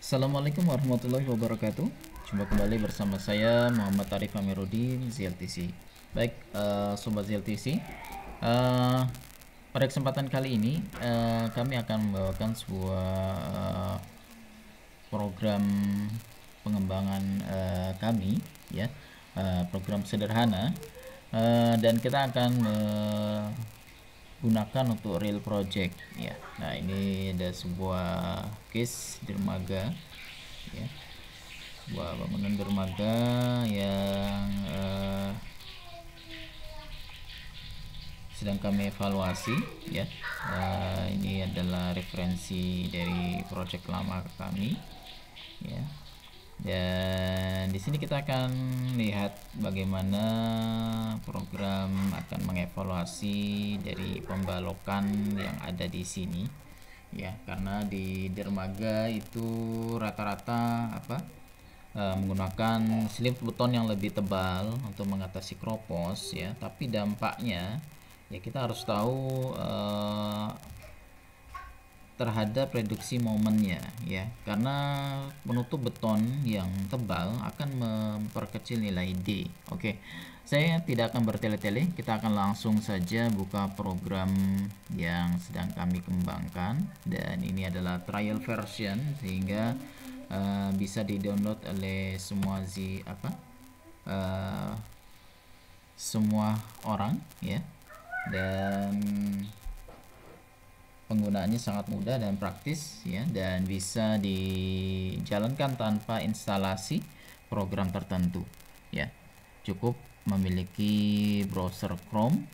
Assalamualaikum warahmatullahi wabarakatuh. Jumpa kembali bersama saya Muhammad Arif Amiruddin ZLTC. Baik, sobat ZLTC, pada kesempatan kali ini kami akan membawakan sebuah program pengembangan kami, ya, program sederhana, dan kita akan gunakan untuk real project, ya. Nah, ini ada sebuah case dermaga, ya, sebuah bangunan dermaga yang sedang kami evaluasi, ya. Ini adalah referensi dari project lama kami, ya. Dan di sini kita akan lihat bagaimana program akan mengevaluasi dari pembalokan yang ada di sini, ya, karena di dermaga itu rata-rata menggunakan slip beton yang lebih tebal untuk mengatasi kropos, ya. Tapi dampaknya, ya, kita harus tahu terhadap reduksi momennya, ya, karena penutup beton yang tebal akan memperkecil nilai D. Oke, saya tidak akan bertele-tele, kita akan langsung saja buka program yang sedang kami kembangkan, dan ini adalah trial version sehingga bisa di-download oleh semua orang, ya, dan penggunaannya sangat mudah dan praktis, ya, dan bisa dijalankan tanpa instalasi program tertentu, ya. Cukup memiliki browser Chrome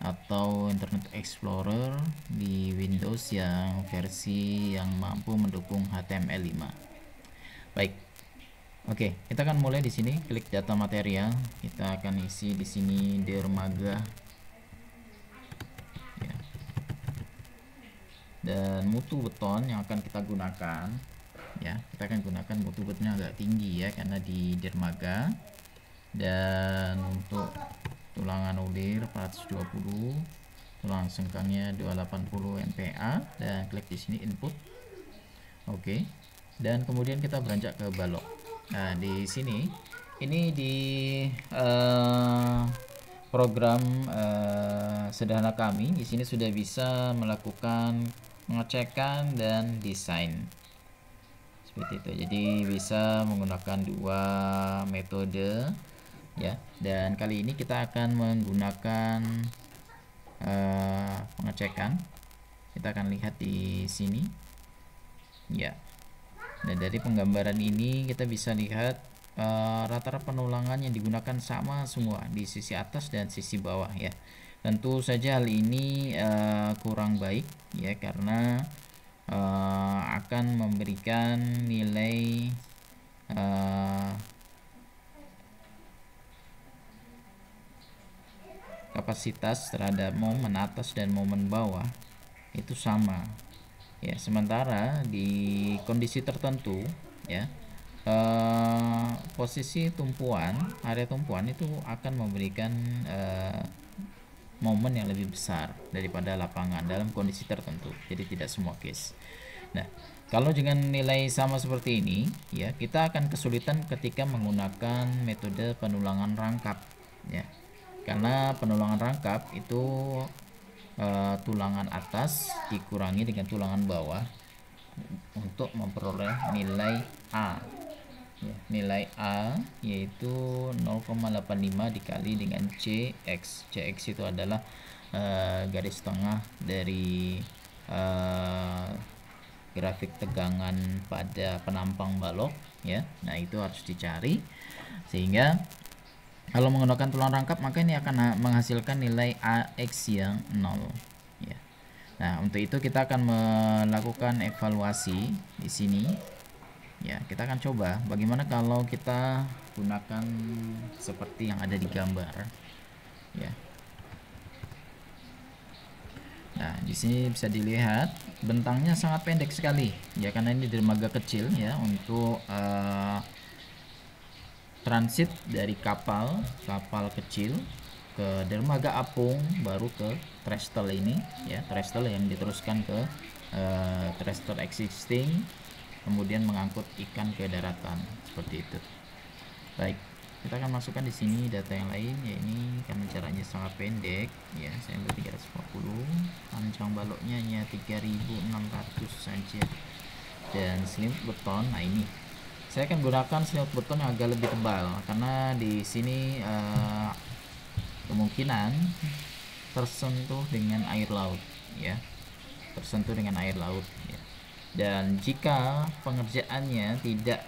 atau Internet Explorer di Windows yang versi yang mampu mendukung HTML5. Baik. Oke, kita akan mulai di sini. Klik data material. Kita akan isi di sini dermaga, dan mutu beton yang akan kita gunakan, ya, kita akan gunakan mutu betonnya agak tinggi, ya, karena di dermaga. Dan untuk tulangan ulir 420, tulang sengkangnya 280 MPa, dan klik di sini input. Oke, dan kemudian kita beranjak ke balok. Nah, di sini ini di program sederhana kami di sini sudah bisa melakukan pengecekan dan desain seperti itu. Jadi bisa menggunakan dua metode, ya, dan kali ini kita akan menggunakan pengecekan. Kita akan lihat di sini, ya. Nah, dari penggambaran ini kita bisa lihat rata-rata penulangan yang digunakan sama semua di sisi atas dan sisi bawah, ya. Tentu saja hal ini kurang baik, ya, karena akan memberikan nilai kapasitas terhadap momen atas dan momen bawah itu sama, ya. Sementara di kondisi tertentu, ya, posisi tumpuan, area tumpuan itu akan memberikan momen yang lebih besar daripada lapangan dalam kondisi tertentu. Jadi tidak semua case. Nah, kalau dengan nilai sama seperti ini, ya, kita akan kesulitan ketika menggunakan metode penulangan rangkap, ya, karena penulangan rangkap itu tulangan atas dikurangi dengan tulangan bawah untuk memperoleh nilai A, ya, nilai A yaitu 0,85 dikali dengan CX. CX itu adalah garis tengah dari grafik tegangan pada penampang balok, ya. Nah, itu harus dicari, sehingga kalau menggunakan tulang rangkap maka ini akan menghasilkan nilai AX yang 0, ya. Nah, untuk itu kita akan melakukan evaluasi di sini, ya. Kita akan coba bagaimana kalau kita gunakan seperti yang ada di gambar, ya. Nah, di sini bisa dilihat bentangnya sangat pendek sekali, ya, karena ini dermaga kecil, ya, untuk transit dari kapal kecil ke dermaga apung baru ke trestle ini, ya, trestle yang diteruskan ke trestle existing kemudian mengangkut ikan ke daratan seperti itu. Baik, kita akan masukkan di sini data yang lain, ya ini karena jaraknya sangat pendek ya, saya ambil 350, panjang baloknya hanya 3600 saja, dan selimut beton. Nah ini saya akan gunakan selimut beton yang agak lebih tebal karena di sini kemungkinan tersentuh dengan air laut ya, tersentuh dengan air laut ya. Dan jika pengerjaannya tidak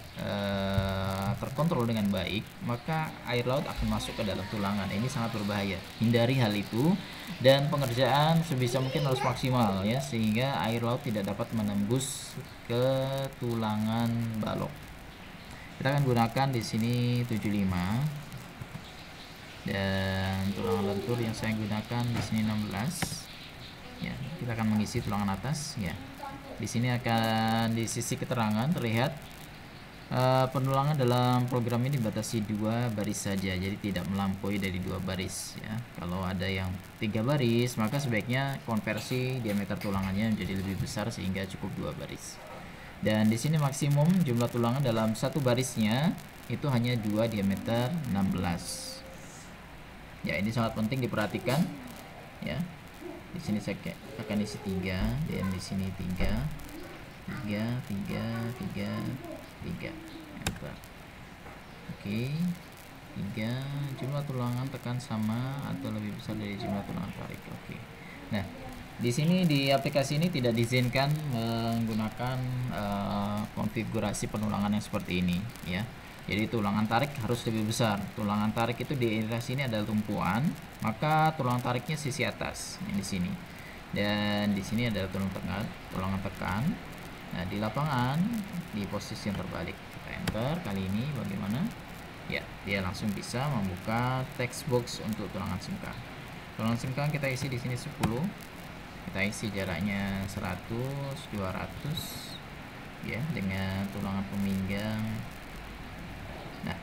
terkontrol dengan baik, maka air laut akan masuk ke dalam tulangan. Ini sangat berbahaya. Hindari hal itu, dan pengerjaan sebisa mungkin harus maksimal ya, sehingga air laut tidak dapat menembus ke tulangan balok. Kita akan gunakan di sini 75, dan tulangan lentur yang saya gunakan di sini 16 ya. Kita akan mengisi tulangan atas ya. Di sini akan di sisi keterangan terlihat penulangan dalam program ini dibatasi 2 baris saja, jadi tidak melampaui dari 2 baris ya. Kalau ada yang 3 baris, maka sebaiknya konversi diameter tulangannya menjadi lebih besar sehingga cukup 2 baris. Dan di sini maksimum jumlah tulangan dalam satu barisnya itu hanya 2 diameter 16. Ya, ini sangat penting diperhatikan ya. Di sini saya akan isi 3, dan di sini 3. Enter. Oke, 3. Jumlah tulangan tekan sama atau lebih besar dari jumlah tulangan tarik. Oke. Nah, di sini di aplikasi ini tidak diizinkan menggunakan konfigurasi penulangan yang seperti ini ya. Jadi tulangan tarik harus lebih besar. Tulangan tarik itu di ilustrasi ini adalah tumpuan, maka tulangan tariknya sisi atas yang di sini. Dan di sini adalah tulangan tekan. Nah, di lapangan di posisi yang terbalik. Kita enter. Kali ini bagaimana? Ya, dia langsung bisa membuka text box untuk tulangan sengkang. Tulangan sengkang kita isi di sini 10. Kita isi jaraknya 100, 200 ya, dengan tulangan peminggang. Nah,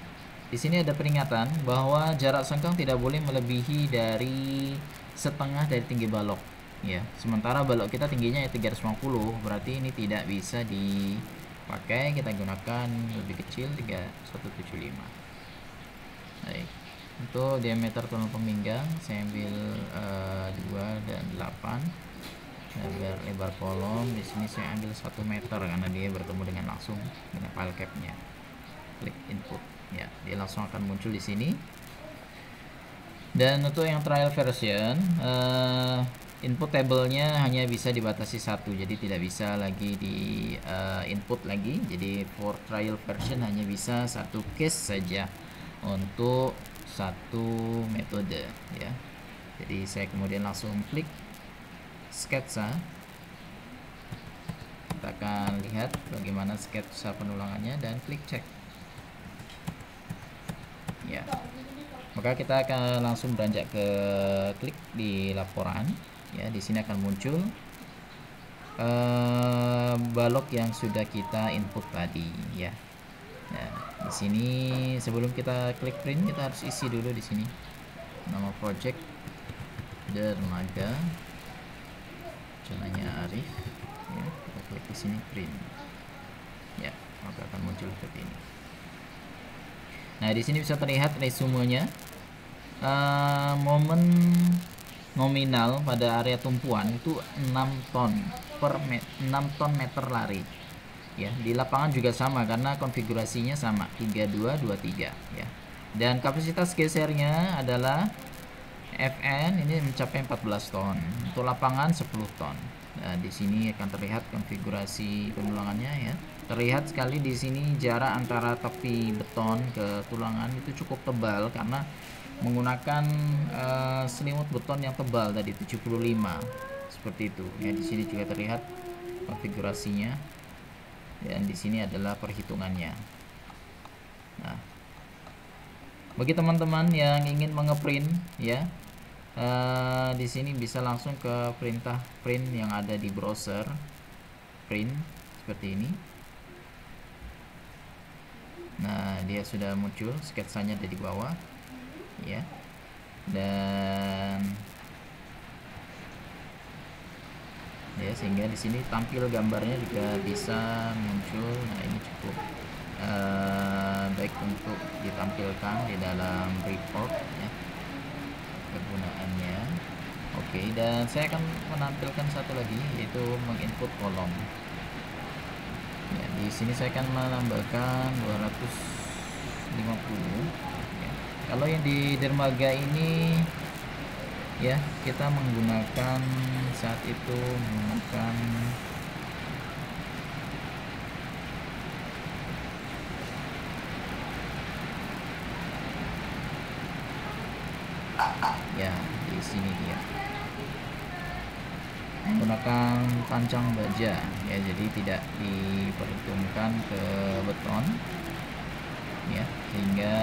di sini ada peringatan bahwa jarak sengkang tidak boleh melebihi dari setengah dari tinggi balok ya. Sementara balok kita tingginya 350, berarti ini tidak bisa dipakai. Kita gunakan lebih kecil, 3175. Baik, untuk diameter tulang peminggang saya ambil 2 dan 8. Lebar kolom di sini saya ambil 1 meter karena dia bertemu dengan langsung dengan file capnya. Klik input ya, dia langsung akan muncul di sini. Dan untuk yang trial version, input tabelnya hanya bisa dibatasi 1, jadi tidak bisa lagi di input lagi. Jadi for trial version hanya bisa 1 case saja untuk 1 metode ya. Jadi saya kemudian langsung klik sketsa. Kita akan lihat bagaimana sketsa penulangannya dan klik cek ya. Maka kita akan langsung beranjak ke klik di laporan ya. Di sini akan muncul balok yang sudah kita input tadi ya. Nah, di sini sebelum kita klik print, kita harus isi dulu di sini nama project dermaga, channelnya Arif ya. Kita klik di sini print ya, maka akan muncul seperti ini. Nah, di sini bisa terlihat resumenya. Momen nominal pada area tumpuan itu 6 ton meter lari ya. Di lapangan juga sama karena konfigurasinya sama 3223 ya. Dan kapasitas gesernya adalah FN ini mencapai 14 ton. Untuk lapangan 10 ton. Nah, di sini akan terlihat konfigurasi penulangannya ya. Terlihat sekali di sini jarak antara tepi beton ke tulangan itu cukup tebal karena menggunakan selimut beton yang tebal tadi 75 seperti itu ya. Di sini juga terlihat konfigurasinya, dan di sini adalah perhitungannya. Nah, bagi teman-teman yang ingin mengeprint ya, di sini bisa langsung ke perintah print yang ada di browser print seperti ini. Nah, dia sudah muncul, sketsanya ada di bawah ya. Dan ya, sehingga di sini tampil gambarnya juga bisa muncul. Nah, ini cukup baik untuk ditampilkan di dalam report ya, kegunaannya. Oke, dan saya akan menampilkan satu lagi, yaitu menginput kolom. Ya, di sini saya akan menambahkan 250 ya. Kalau yang di dermaga ini ya, kita menggunakan saat itu menggunakan ya, di sini dia menggunakan pancang baja ya, jadi tidak diperhitungkan ke beton ya, sehingga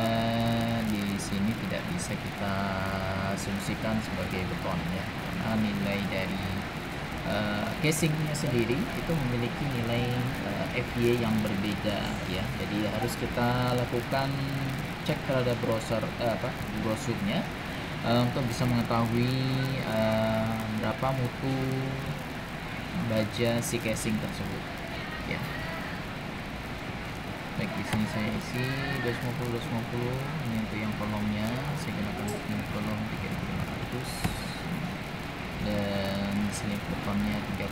di sini tidak bisa kita asumsikan sebagai beton ya, karena nilai dari casingnya sendiri itu memiliki nilai FY yang berbeda ya, jadi harus kita lakukan cek terhadap brosurnya untuk bisa mengetahui berapa mutu baja si casing tersebut ya. Baik, di sini saya isi 250 ini untuk yang kolomnya, saya gunakan kolom 3500 dan di sini betonnya 30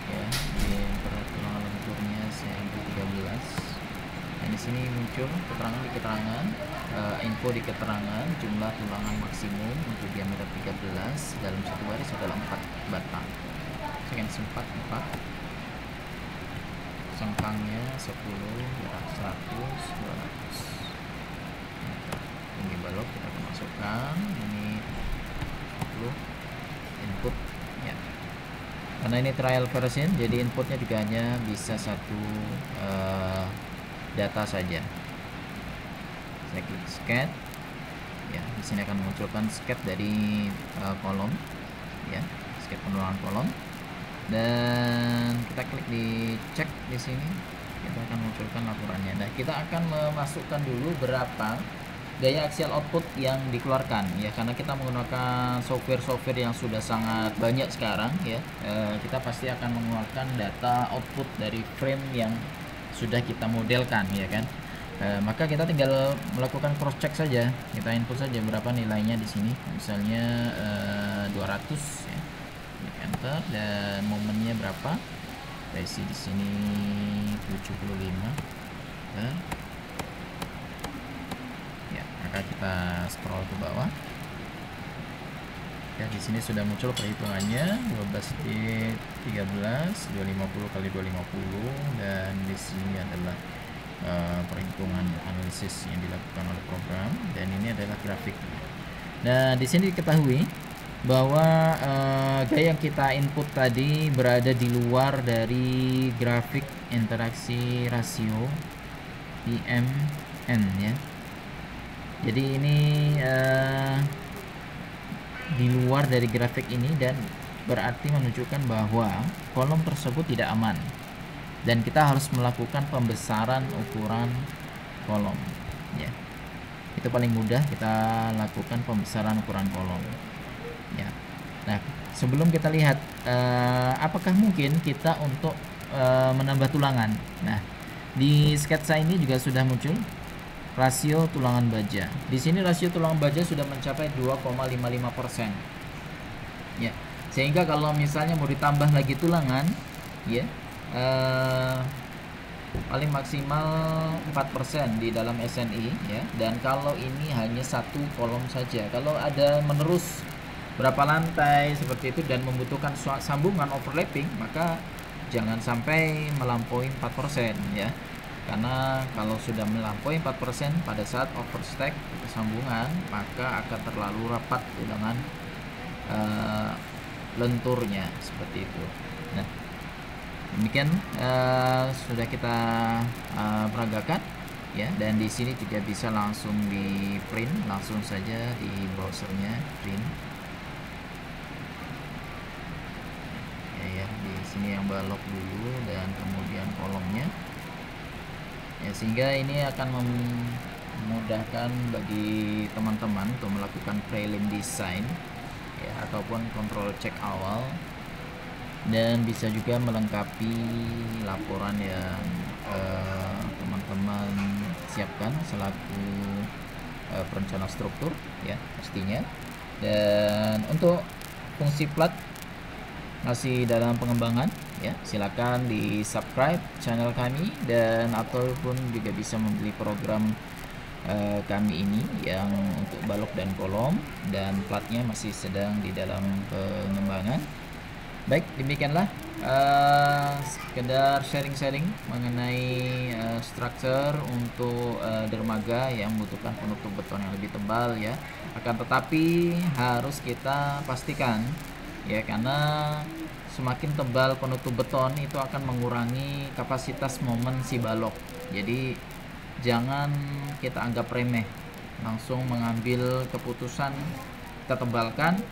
ya, di tulangan lenturnya saya ambil 13. Dan di sini muncul keterangan info di keterangan jumlah tulangan maksimum untuk diameter 13 dalam satu baris adalah 4 batang. Saya akan sempat 4, sengkangnya 10, berat 100, 200. Tinggi balok kita akan masukkan, ini 40 input ya. Karena ini trial version, jadi inputnya juga hanya bisa satu data saja. Saya klik scan ya, di sini akan memunculkan scan dari kolom ya, scan penurunan kolom, dan kita klik di cek di sini, kita akan munculkan laporannya. Nah, kita akan memasukkan dulu berapa daya axial output yang dikeluarkan ya, karena kita menggunakan software yang sudah sangat banyak sekarang ya, kita pasti akan mengeluarkan data output dari frame yang sudah kita modelkan ya kan. Maka kita tinggal melakukan cross check saja, kita input saja berapa nilainya di sini, misalnya 200 ya, klik enter, dan momennya berapa, kita isi di sini 75 ya, maka kita scroll ke bawah ya, di sini sudah muncul perhitungannya 12 bit 13 250 kali 250, dan di sini adalah perhitungan analisis yang dilakukan oleh program, dan ini adalah grafik. Nah, di sini diketahui bahwa gaya yang kita input tadi berada di luar dari grafik interaksi rasio IMN ya. Jadi ini di luar dari grafik ini, dan berarti menunjukkan bahwa kolom tersebut tidak aman, dan kita harus melakukan pembesaran ukuran kolom ya. Itu paling mudah, kita lakukan pembesaran ukuran kolom ya. Nah, sebelum kita lihat apakah mungkin kita untuk menambah tulangan. Nah, di sketsa ini juga sudah muncul rasio tulangan baja. Di sini rasio tulangan baja sudah mencapai 2,55% ya, sehingga kalau misalnya mau ditambah lagi tulangan ya, paling maksimal 4% di dalam SNI ya. Dan kalau ini hanya satu kolom saja, kalau ada menerus berapa lantai seperti itu dan membutuhkan sambungan overlapping, maka jangan sampai melampaui 4% ya, karena kalau sudah melampaui 4% pada saat overstack sambungan, maka akan terlalu rapat dengan lenturnya seperti itu. Nah, demikian sudah kita peragakan ya, dan di sini juga bisa langsung di print, langsung saja di browsernya print ya, di sini yang balok dulu dan kemudian kolomnya ya, sehingga ini akan memudahkan bagi teman-teman untuk melakukan prelim design ya, ataupun control check awal dan bisa juga melengkapi laporan yang teman-teman siapkan selaku perencana struktur ya pastinya. Dan untuk fungsi plat masih dalam pengembangan ya, silakan di subscribe channel kami dan ataupun juga bisa membeli program kami ini yang untuk balok dan kolom, dan platnya masih sedang di dalam pengembangan. Baik, demikianlah sekedar sharing-sharing mengenai struktur untuk dermaga yang membutuhkan penutup beton yang lebih tebal ya. Akan tetapi harus kita pastikan ya, karena semakin tebal penutup beton itu akan mengurangi kapasitas momen si balok. Jadi jangan kita anggap remeh, langsung mengambil keputusan kita tebalkan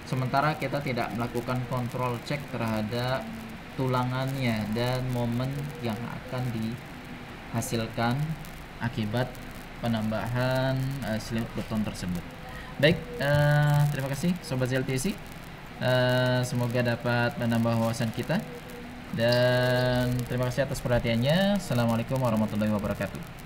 sementara kita tidak melakukan kontrol cek terhadap tulangannya dan momen yang akan dihasilkan akibat penambahan selimut beton tersebut. Baik, terima kasih Sobat ZLTC. Semoga dapat menambah wawasan kita, dan terima kasih atas perhatiannya. Assalamualaikum warahmatullahi wabarakatuh.